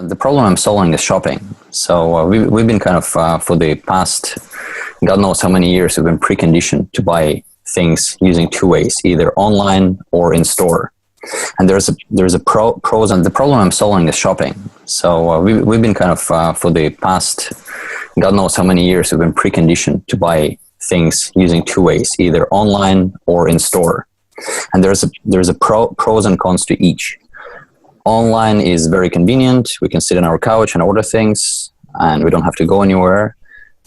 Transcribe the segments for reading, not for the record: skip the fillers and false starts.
The problem I'm solving is shopping. We've been kind of, for the past, God knows how many years, we've been preconditioned to buy things using two ways, either online or in store. And there's a pros, and the problem I'm solving is shopping. We've been kind of, for the past, God knows how many years, we've been preconditioned to buy things using two ways, either online or in store. And there's a pros and cons to each. Online is very convenient. We can sit on our couch and order things, and we don't have to go anywhere.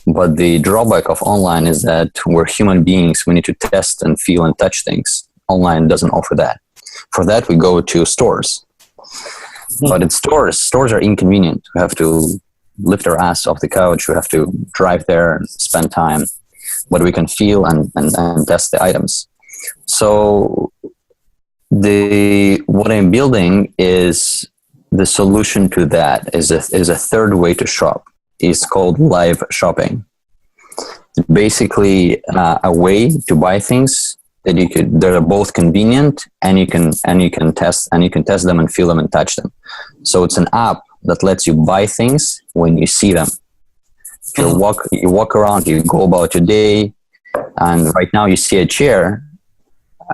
But the drawback of online is that we're human beings. We need to test and feel and touch things. Online doesn't offer that. For that, we go to stores. But in stores are inconvenient. We have to lift our ass off the couch. We have to drive there and spend time. But we can feel and test the items. So what I'm building is the solution to that, is a third way to shop. It's called live shopping. Basically, a way to buy things that are both convenient, and you can test them and feel them and touch them. So it's an app that lets you buy things when you see them. You walk around, you go about your day, and right now you see a chair,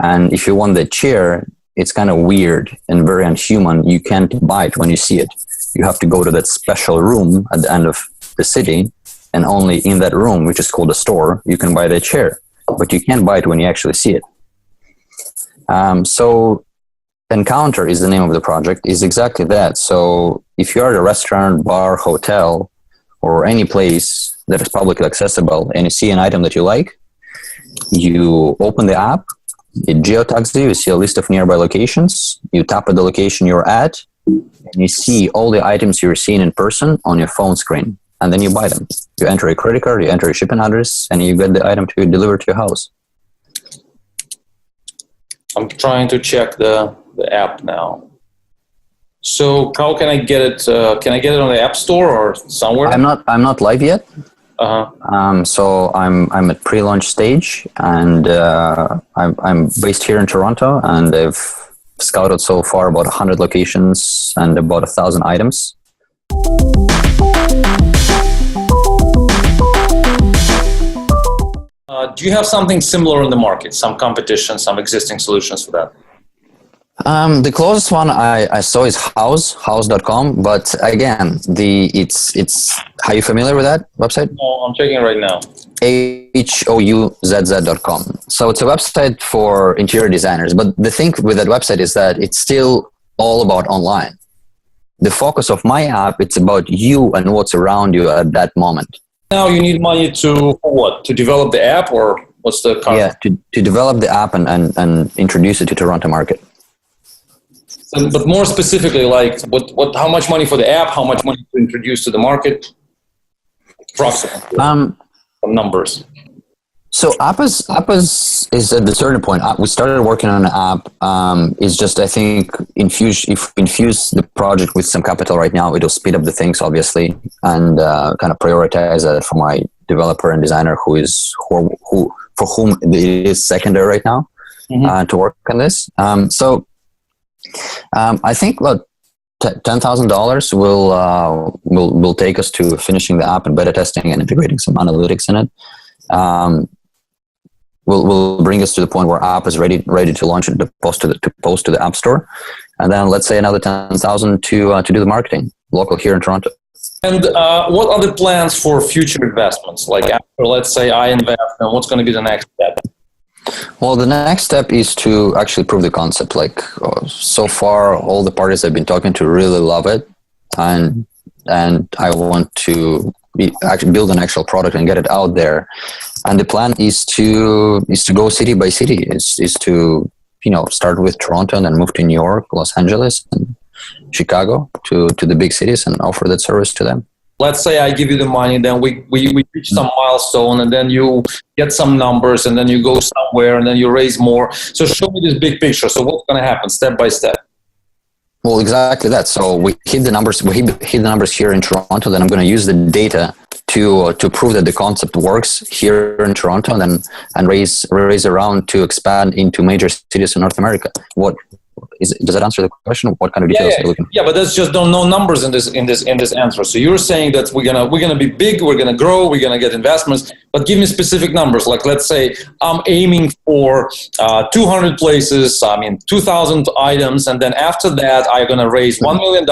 and if you want the chair, it's kind of weird and very unhuman. You can't buy it when you see it. You have to go to that special room at the end of the city, and only in that room, which is called a store, you can buy the chair. But you can't buy it when you actually see it. So Encounter is the name of the project, is exactly that. So if you're at a restaurant, bar, hotel, or any place that is publicly accessible, and you see an item that you like, you open the app, it geotags you see a list of nearby locations, you tap at the location you're at, and you see all the items you're seeing in person on your phone screen, and then you buy them. You enter a credit card, you enter a shipping address, and you get the item to deliver to your house. I'm trying to check the app now. So how can I get it? Can I get it on the App Store or somewhere? I'm not live yet. So I'm at pre-launch stage, and I'm based here in Toronto, and I've scouted so far about 100 locations and about 1,000 items. Do you have something similar in the market? Some competition, some existing solutions for that? The closest one I saw is house.com, but again, it's are you familiar with that website? No, I'm checking it right now. houzz.com. So it's a website for interior designers, but the thing with that website is that it's still all about online. The focus of my app, it's about you and what's around you at that moment. Now you need money for what? To develop the app, or what's the cost? Yeah, to develop the app and introduce it to Toronto market. But more specifically, like how much money for the app? How much money to introduce to the market? Approximately. Some numbers. So app is at the certain point. We started working on an app. It's just, I think, if we infuse the project with some capital right now, it'll speed up the things, obviously, and kind of prioritize it for my developer and designer for whom it is secondary right now, to work on this. I think $10,000 will take us to finishing the app and beta testing and integrating some analytics in it. Will bring us to the point where app is ready to launch it, to post to the App Store, and then let's say another $10,000 to do the marketing local here in Toronto. And what are the plans for future investments? Like after, let's say, I invest, and what's going to be the next step? Well, the next step is to actually prove the concept. Like so far, all the parties I've been talking to really love it, and I want to actually build an actual product and get it out there. And the plan is to go city by city. Is to start with Toronto and then move to New York, Los Angeles, and Chicago to the big cities and offer that service to them. Let's say I give you the money, then we reach some milestone, and then you get some numbers, and then you go somewhere, and then you raise more. So show me this big picture. So what's going to happen step by step? Well, exactly that. So we hit the numbers. We hit the numbers here in Toronto. Then I'm going to use the data to prove that the concept works here in Toronto, and raise around to expand into major cities in North America. What Does that answer the question? What kind of details are you looking for? Yeah, but there's just no numbers in this answer. So you're saying that we're gonna be big, we're gonna grow, we're gonna get investments, but give me specific numbers. Like, let's say I'm aiming for 200 places, 2,000 items, and then after that I'm gonna raise $1 million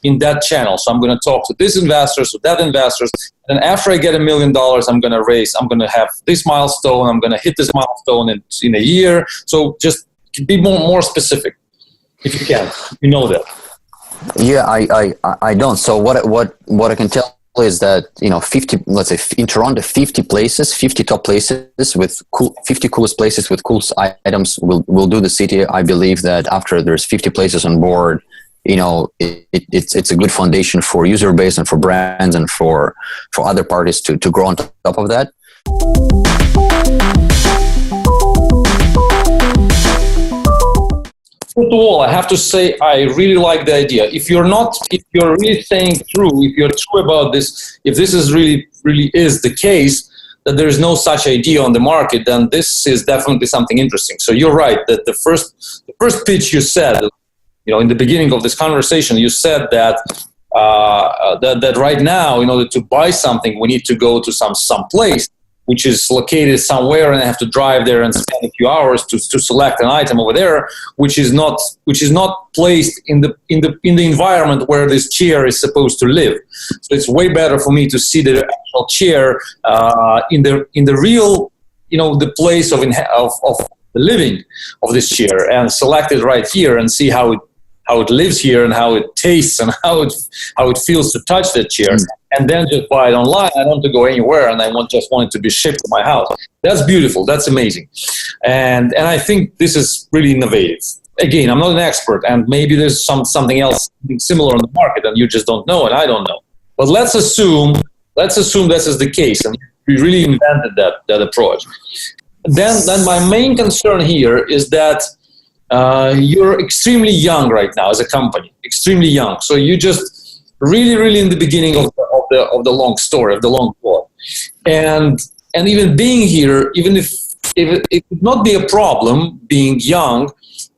in that channel. So I'm gonna talk to this investors, to that investors, and then after I get $1 million, I'm gonna have this milestone, I'm gonna hit this milestone in a year. So just be more specific, if you can. You know that. Yeah, I don't. So what I can tell is that 50, let's say in Toronto, 50 top places with 50 coolest places with coolest items will do the city. I believe that after there's 50 places on board, it's a good foundation for user base and for brands and for other parties to grow on top of that. First of all, I have to say I really like the idea. If you're really saying true, if you're true about this, if this is really is the case, that there is no such idea on the market, then this is definitely something interesting. So you're right that the first pitch you said, in the beginning of this conversation, you said that that right now, in order to buy something, we need to go to some place which is located somewhere, and I have to drive there and spend a few hours to select an item over there, which is not placed in the environment where this chair is supposed to live. So it's way better for me to see the actual chair in the real, the place of the living of this chair, and select it right here and see how it lives here and how it tastes and how it feels to touch that chair. And then just buy it online. I don't have to go anywhere, and I just want it to be shipped to my house. That's beautiful. That's amazing. And I think this is really innovative. Again, I'm not an expert, and maybe there's something else similar on the market, and you just don't know, and I don't know. But let's assume this is the case, and we really invented that approach. Then my main concern here is that you're extremely young right now as a company, extremely young. So you just really in the beginning of the long story, of the long plot. And even being here, even if it would not be a problem being young,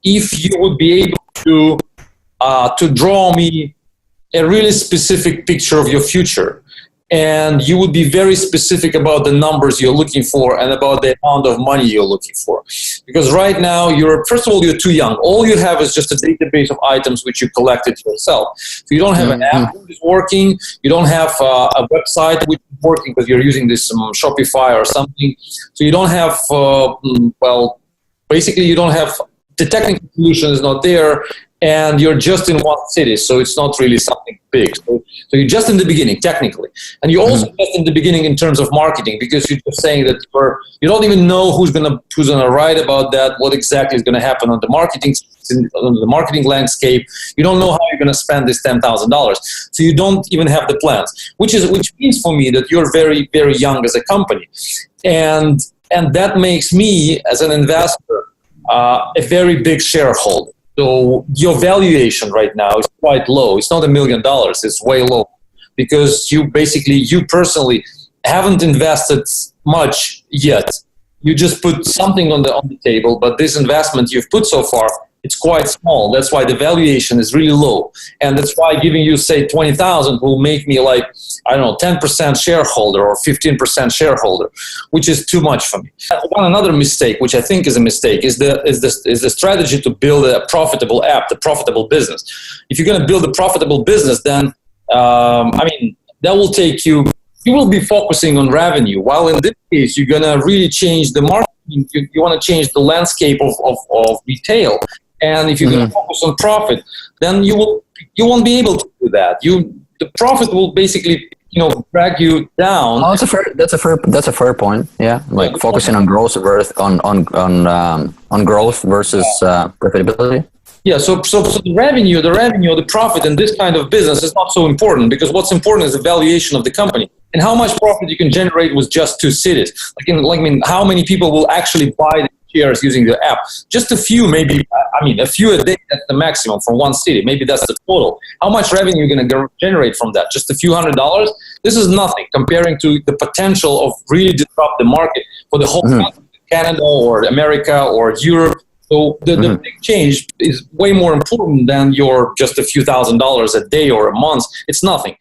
if you would be able to draw me a really specific picture of your future. And you would be very specific about the numbers you're looking for and about the amount of money you're looking for. Because right now, first of all, you're too young. All you have is just a database of items which you collected yourself. So you don't have an app which is working. You don't have a website which is working because you're using this Shopify or something. So you don't have, basically you don't have, the technical solution is not there. And you're just in one city, so it's not really something big. So you're just in the beginning, technically. And you're also just in the beginning in terms of marketing, because you're just saying that you don't even know who's gonna write about that, what exactly is gonna happen on the marketing landscape. You don't know how you're gonna spend this $10,000. So you don't even have the plans, which means for me that you're very, very young as a company. And that makes me, as an investor, a very big shareholder. So your valuation right now is quite low. It's not $1 million. It's way low because you personally haven't invested much yet. You just put something on the table, but this investment you've put so far, it's quite small. That's why the valuation is really low. And that's why giving you, say, 20,000 will make me 10% shareholder or 15% shareholder, which is too much for me. Another mistake, which I think is a mistake, is the strategy to build a profitable app, the profitable business. If you're going to build a profitable business, then, that will take you will be focusing on revenue, while in this case, you're going to really change the marketing. You want to change the landscape of retail. And if you're going to focus on profit, then you won't be able to do that. The profit will basically drag you down. Oh, that's a fair point. Yeah, focusing on growth versus on growth versus profitability. Yeah, so the revenue, the profit in this kind of business is not so important, because what's important is the valuation of the company and how much profit you can generate with just 2 cities. How many people will actually buy the shares using the app? Just a few, maybe. A few a day. That's the maximum from one city. Maybe that's the total. How much revenue you're going to generate from that? Just a few $100s. This is nothing comparing to the potential of really disrupt the market for the whole country, Canada or America or Europe. So the big change is way more important than your just a few $1,000s a day or a month. It's nothing.